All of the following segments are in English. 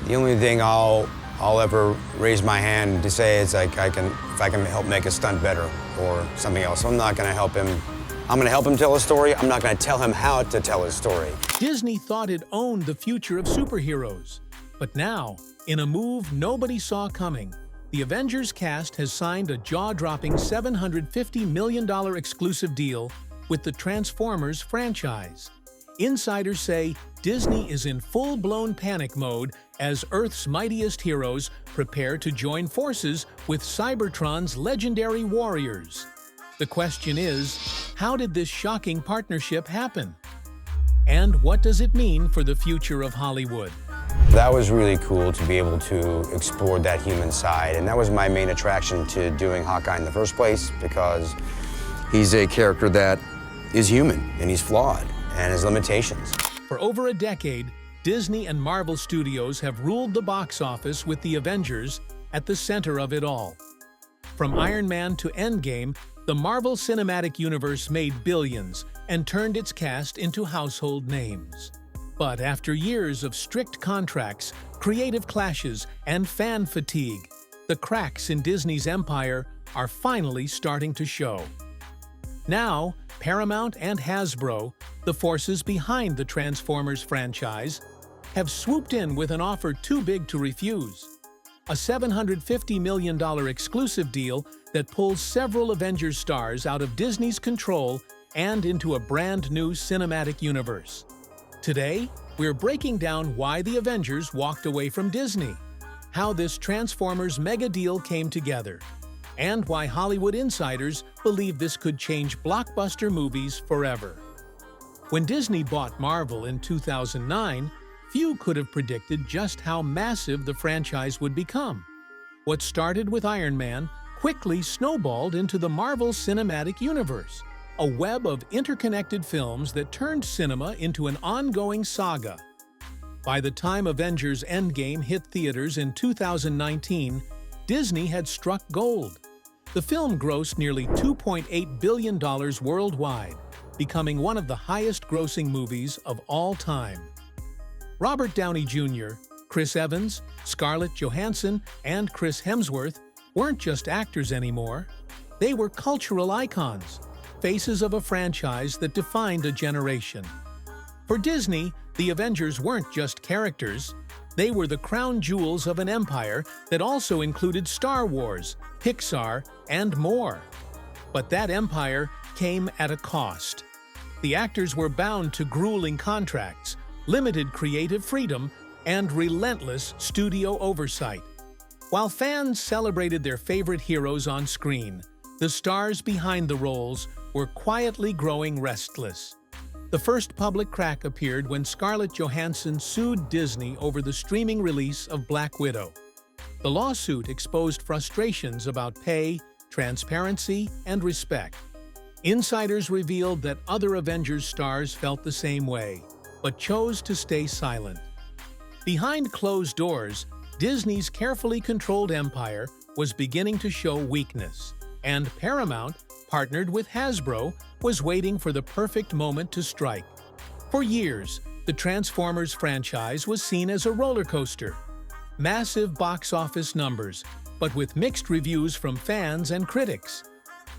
The only thing I'll ever raise my hand to say is like if I can help make a stunt better or something else. I'm not going to help him. I'm going to help him tell a story. I'm not going to tell him how to tell his story. Disney thought it owned the future of superheroes. But now, in a move nobody saw coming, the Avengers cast has signed a jaw-dropping $750 million exclusive deal with the Transformers franchise. Insiders say Disney is in full-blown panic mode as Earth's mightiest heroes prepare to join forces with Cybertron's legendary warriors. The question is, how did this shocking partnership happen? And what does it mean for the future of Hollywood? That was really cool to be able to explore that human side, and that was my main attraction to doing Hawkeye in the first place, because he's a character that is human, and he's flawed, and has limitations. For over a decade, Disney and Marvel Studios have ruled the box office with the Avengers at the center of it all. From Iron Man to Endgame, the Marvel Cinematic Universe made billions and turned its cast into household names. But after years of strict contracts, creative clashes, and fan fatigue, the cracks in Disney's empire are finally starting to show. Now, Paramount and Hasbro, the forces behind the Transformers franchise, have swooped in with an offer too big to refuse. A $750 million exclusive deal that pulls several Avengers stars out of Disney's control and into a brand new cinematic universe. Today, we're breaking down why the Avengers walked away from Disney, how this Transformers mega deal came together, and why Hollywood insiders believe this could change blockbuster movies forever. When Disney bought Marvel in 2009, few could have predicted just how massive the franchise would become. What started with Iron Man quickly snowballed into the Marvel Cinematic Universe, a web of interconnected films that turned cinema into an ongoing saga. By the time Avengers Endgame hit theaters in 2019, Disney had struck gold. The film grossed nearly $2.8 billion worldwide, becoming one of the highest-grossing movies of all time. Robert Downey Jr., Chris Evans, Scarlett Johansson, and Chris Hemsworth weren't just actors anymore. They were cultural icons, faces of a franchise that defined a generation. For Disney, the Avengers weren't just characters. They were the crown jewels of an empire that also included Star Wars, Pixar, and more. But that empire came at a cost. The actors were bound to grueling contracts, limited creative freedom, and relentless studio oversight. While fans celebrated their favorite heroes on screen, the stars behind the roles were quietly growing restless. The first public crack appeared when Scarlett Johansson sued Disney over the streaming release of Black Widow. The lawsuit exposed frustrations about pay, transparency, and respect. Insiders revealed that other Avengers stars felt the same way, but chose to stay silent. Behind closed doors, Disney's carefully controlled empire was beginning to show weakness, and Paramount, partnered with Hasbro, was waiting for the perfect moment to strike. For years, the Transformers franchise was seen as a roller coaster. Massive box office numbers, but with mixed reviews from fans and critics.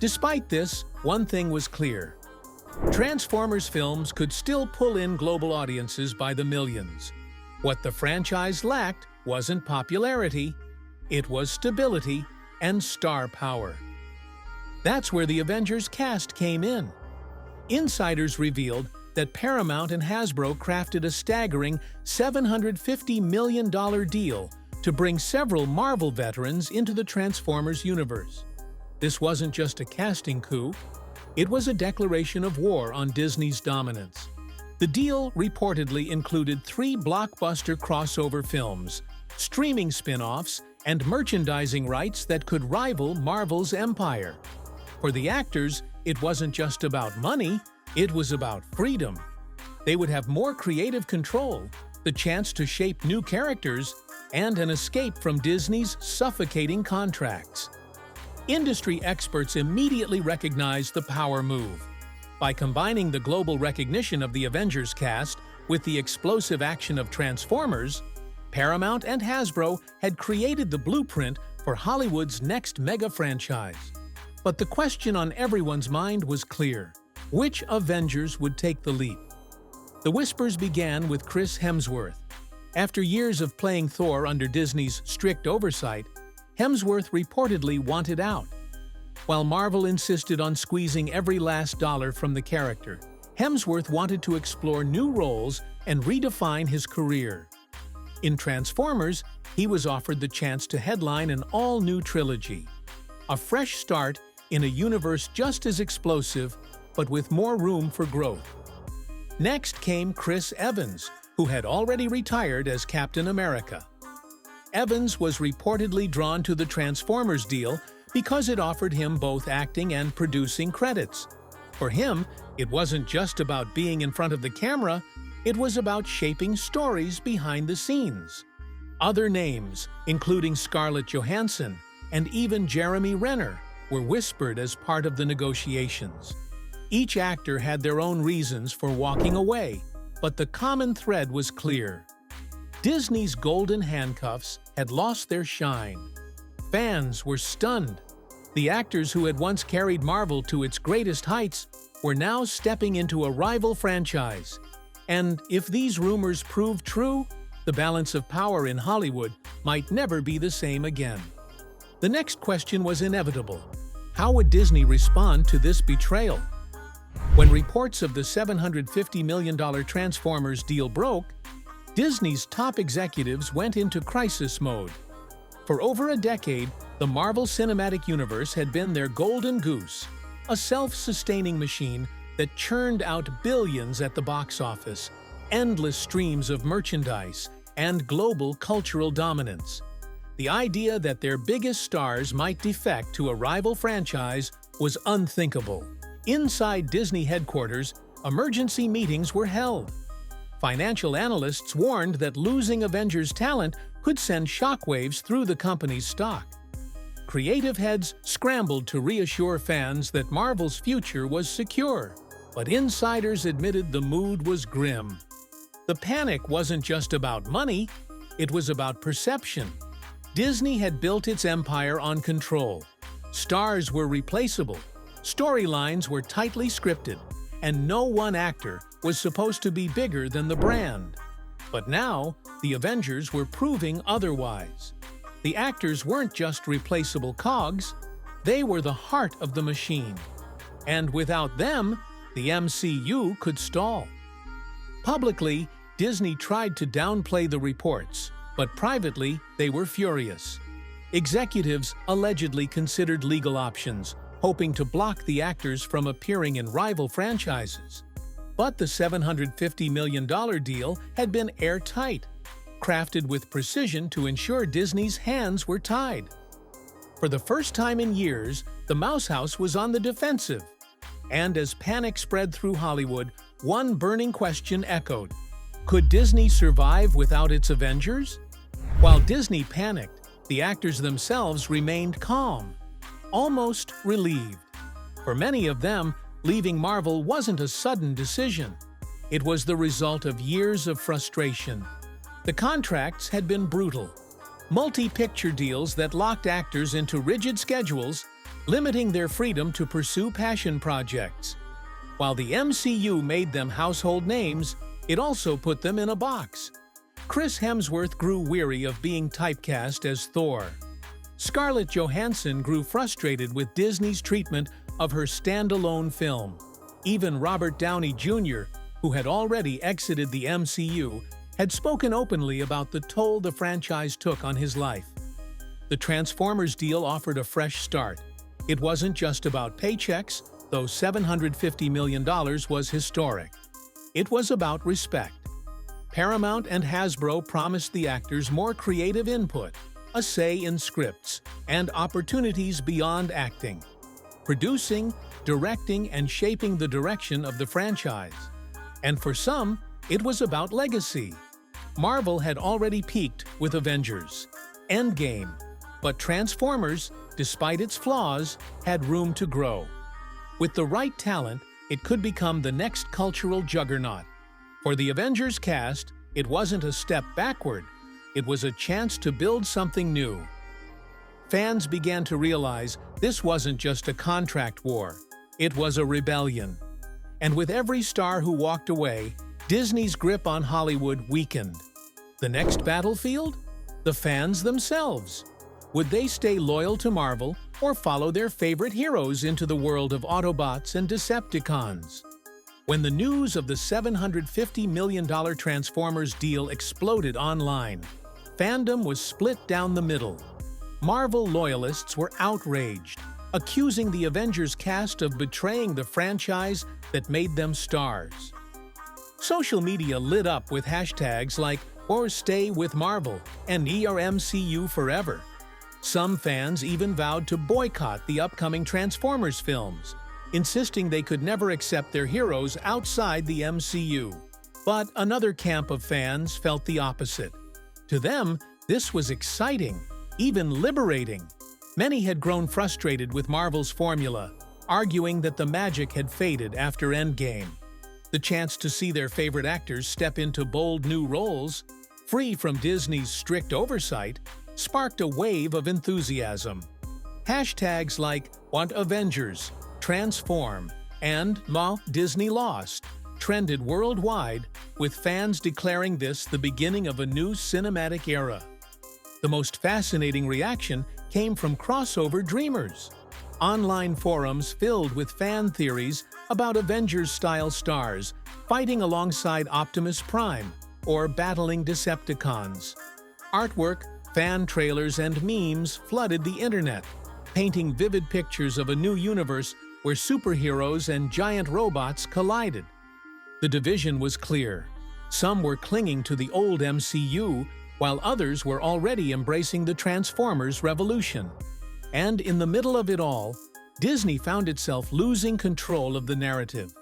Despite this, one thing was clear. Transformers films could still pull in global audiences by the millions. What the franchise lacked wasn't popularity, it was stability and star power. That's where the Avengers cast came in. Insiders revealed that Paramount and Hasbro crafted a staggering $750 million deal to bring several Marvel veterans into the Transformers universe. This wasn't just a casting coup, it was a declaration of war on Disney's dominance. The deal reportedly included 3 blockbuster crossover films, streaming spin-offs, and merchandising rights that could rival Marvel's empire. For the actors, it wasn't just about money, it was about freedom. They would have more creative control, the chance to shape new characters, and an escape from Disney's suffocating contracts. Industry experts immediately recognized the power move. By combining the global recognition of the Avengers cast with the explosive action of Transformers, Paramount and Hasbro had created the blueprint for Hollywood's next mega franchise. But the question on everyone's mind was clear: which Avengers would take the leap? The whispers began with Chris Hemsworth. After years of playing Thor under Disney's strict oversight, Hemsworth reportedly wanted out. While Marvel insisted on squeezing every last dollar from the character, Hemsworth wanted to explore new roles and redefine his career. In Transformers, he was offered the chance to headline an all-new trilogy, a fresh start in a universe just as explosive, but with more room for growth. Next came Chris Evans, who had already retired as Captain America. Evans was reportedly drawn to the Transformers deal because it offered him both acting and producing credits. For him, it wasn't just about being in front of the camera, it was about shaping stories behind the scenes. Other names, including Scarlett Johansson and even Jeremy Renner, were whispered as part of the negotiations. Each actor had their own reasons for walking away, but the common thread was clear. Disney's golden handcuffs had lost their shine. Fans were stunned. The actors who had once carried Marvel to its greatest heights were now stepping into a rival franchise. And if these rumors proved true, the balance of power in Hollywood might never be the same again. The next question was inevitable. How would Disney respond to this betrayal? When reports of the $750 million Transformers deal broke, Disney's top executives went into crisis mode. For over a decade, the Marvel Cinematic Universe had been their golden goose, a self-sustaining machine that churned out billions at the box office, endless streams of merchandise, and global cultural dominance. The idea that their biggest stars might defect to a rival franchise was unthinkable. Inside Disney headquarters, emergency meetings were held. Financial analysts warned that losing Avengers talent could send shockwaves through the company's stock. Creative heads scrambled to reassure fans that Marvel's future was secure, but insiders admitted the mood was grim. The panic wasn't just about money, it was about perception. Disney had built its empire on control. Stars were replaceable, storylines were tightly scripted, and no one actor was supposed to be bigger than the brand. But now, the Avengers were proving otherwise. The actors weren't just replaceable cogs, they were the heart of the machine. And without them, the MCU could stall. Publicly, Disney tried to downplay the reports, but privately, they were furious. Executives allegedly considered legal options, hoping to block the actors from appearing in rival franchises. But the $750 million deal had been airtight, crafted with precision to ensure Disney's hands were tied. For the first time in years, the Mouse House was on the defensive. And as panic spread through Hollywood, one burning question echoed: could Disney survive without its Avengers? While Disney panicked, the actors themselves remained calm, almost relieved. For many of them, leaving Marvel wasn't a sudden decision. It was the result of years of frustration. The contracts had been brutal. Multi-picture deals that locked actors into rigid schedules, limiting their freedom to pursue passion projects. While the MCU made them household names, it also put them in a box. Chris Hemsworth grew weary of being typecast as Thor. Scarlett Johansson grew frustrated with Disney's treatment of her standalone film. Even Robert Downey Jr., who had already exited the MCU, had spoken openly about the toll the franchise took on his life. The Transformers deal offered a fresh start. It wasn't just about paychecks, though $750 million was historic. It was about respect. Paramount and Hasbro promised the actors more creative input, a say in scripts, and opportunities beyond acting. Producing, directing, and shaping the direction of the franchise. And for some, it was about legacy. Marvel had already peaked with Avengers, Endgame, but Transformers, despite its flaws, had room to grow. With the right talent, it could become the next cultural juggernaut. For the Avengers cast, it wasn't a step backward, It was a chance to build something new. Fans began to realize this wasn't just a contract war, it was a rebellion. And with every star who walked away, Disney's grip on Hollywood weakened. The next battlefield? The fans themselves. Would they stay loyal to Marvel or follow their favorite heroes into the world of Autobots and Decepticons? When the news of the $750 million Transformers deal exploded online, fandom was split down the middle. Marvel loyalists were outraged, accusing the Avengers cast of betraying the franchise that made them stars. Social media lit up with hashtags like "or stay with Marvel" and "ERMCU forever." Some fans even vowed to boycott the upcoming Transformers films, insisting they could never accept their heroes outside the MCU. But another camp of fans felt the opposite. To them, this was exciting, even liberating. Many had grown frustrated with Marvel's formula, arguing that the magic had faded after Endgame. The chance to see their favorite actors step into bold new roles, free from Disney's strict oversight, sparked a wave of enthusiasm. Hashtags like "Want Avengers," "Transform," and "Disney Lost" trended worldwide, with fans declaring this the beginning of a new cinematic era. The most fascinating reaction came from crossover dreamers. Online forums filled with fan theories about Avengers-style stars fighting alongside Optimus Prime or battling Decepticons. Artwork, fan trailers, and memes flooded the internet, painting vivid pictures of a new universe where superheroes and giant robots collided. The division was clear. Some were clinging to the old MCU, while others were already embracing the Transformers revolution. And in the middle of it all, Disney found itself losing control of the narrative.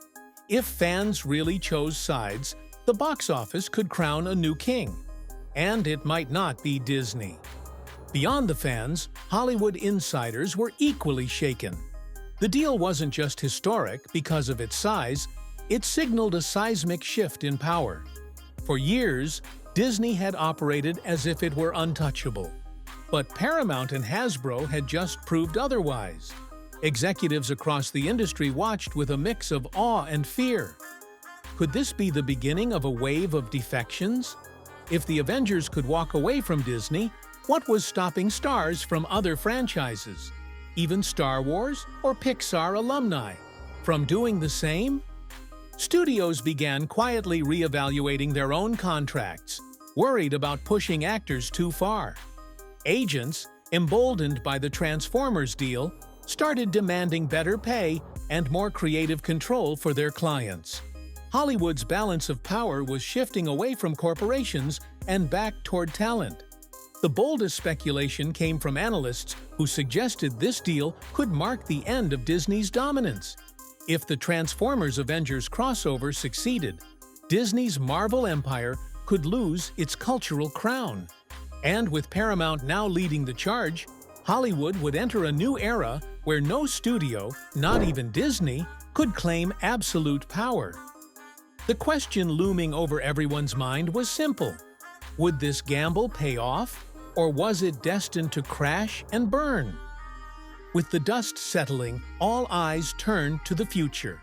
If fans really chose sides, the box office could crown a new king. And it might not be Disney. Beyond the fans, Hollywood insiders were equally shaken. The deal wasn't just historic because of its size, it signaled a seismic shift in power. For years, Disney had operated as if it were untouchable. But Paramount and Hasbro had just proved otherwise. Executives across the industry watched with a mix of awe and fear. Could this be the beginning of a wave of defections? If the Avengers could walk away from Disney, what was stopping stars from other franchises, even Star Wars or Pixar alumni, from doing the same? Studios began quietly reevaluating their own contracts, worried about pushing actors too far. Agents, emboldened by the Transformers deal, started demanding better pay and more creative control for their clients. Hollywood's balance of power was shifting away from corporations and back toward talent. The boldest speculation came from analysts who suggested this deal could mark the end of Disney's dominance. If the Transformers Avengers crossover succeeded, Disney's Marvel empire could lose its cultural crown. And with Paramount now leading the charge, Hollywood would enter a new era where no studio, not even Disney, could claim absolute power. The question looming over everyone's mind was simple. Would this gamble pay off, or was it destined to crash and burn? With the dust settling, all eyes turned to the future.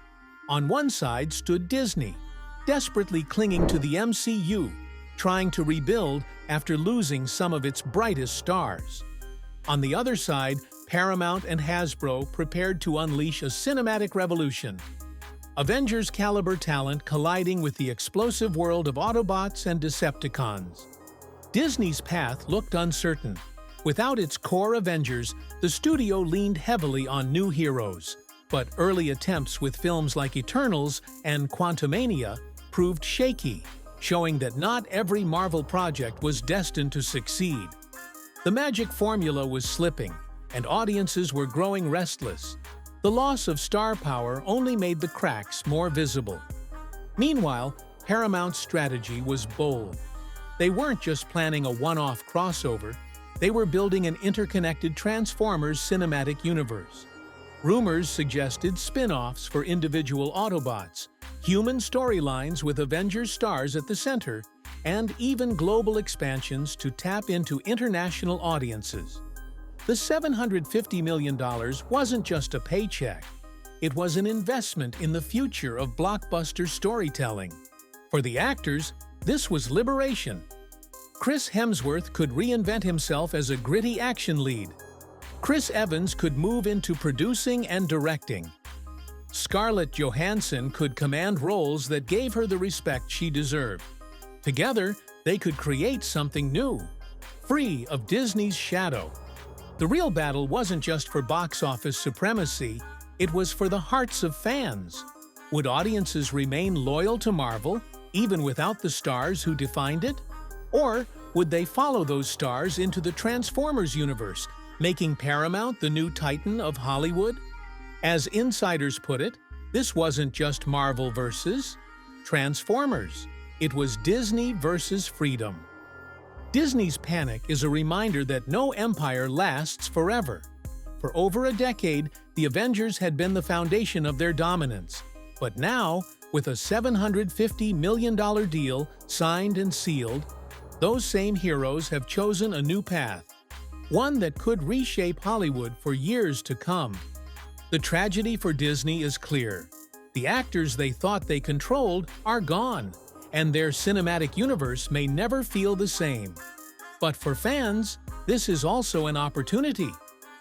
On one side stood Disney, desperately clinging to the MCU, trying to rebuild after losing some of its brightest stars. On the other side, Paramount and Hasbro prepared to unleash a cinematic revolution. Avengers-caliber talent colliding with the explosive world of Autobots and Decepticons. Disney's path looked uncertain. Without its core Avengers, the studio leaned heavily on new heroes. But early attempts with films like Eternals and Quantumania proved shaky, showing that not every Marvel project was destined to succeed. The magic formula was slipping, and audiences were growing restless. The loss of star power only made the cracks more visible. Meanwhile, Paramount's strategy was bold. They weren't just planning a one-off crossover, they were building an interconnected Transformers cinematic universe. Rumors suggested spin-offs for individual Autobots, human storylines with Avengers stars at the center, and even global expansions to tap into international audiences. The $750 million wasn't just a paycheck. It was an investment in the future of blockbuster storytelling. For the actors, this was liberation. Chris Hemsworth could reinvent himself as a gritty action lead. Chris Evans could move into producing and directing. Scarlett Johansson could command roles that gave her the respect she deserved. Together, they could create something new, free of Disney's shadow. The real battle wasn't just for box office supremacy, it was for the hearts of fans. Would audiences remain loyal to Marvel, even without the stars who defined it? Or would they follow those stars into the Transformers universe, making Paramount the new titan of Hollywood? As insiders put it, this wasn't just Marvel versus Transformers. It was Disney versus freedom. Disney's panic is a reminder that no empire lasts forever. For over a decade, the Avengers had been the foundation of their dominance. But now, with a $750 million deal signed and sealed, those same heroes have chosen a new path, one that could reshape Hollywood for years to come. The tragedy for Disney is clear. The actors they thought they controlled are gone, and their cinematic universe may never feel the same. But for fans, this is also an opportunity.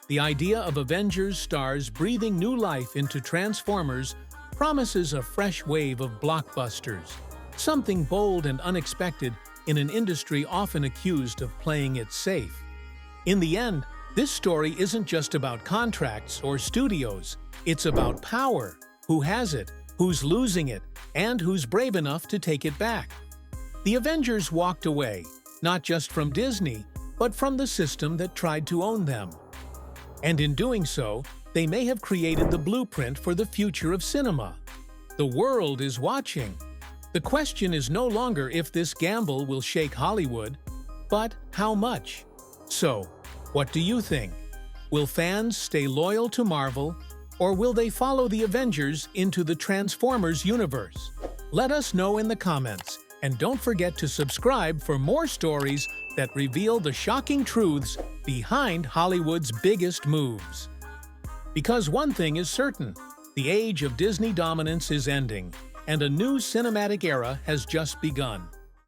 The idea of Avengers stars breathing new life into Transformers promises a fresh wave of blockbusters, something bold and unexpected in an industry often accused of playing it safe. In the end, this story isn't just about contracts or studios, it's about power. Who has it, who's losing it, and who's brave enough to take it back. The Avengers walked away, not just from Disney, but from the system that tried to own them. And in doing so, they may have created the blueprint for the future of cinema. The world is watching. The question is no longer if this gamble will shake Hollywood, but how much. So, what do you think? Will fans stay loyal to Marvel, or will they follow the Avengers into the Transformers universe? Let us know in the comments, and don't forget to subscribe for more stories that reveal the shocking truths behind Hollywood's biggest moves. Because one thing is certain, the age of Disney dominance is ending, and a new cinematic era has just begun.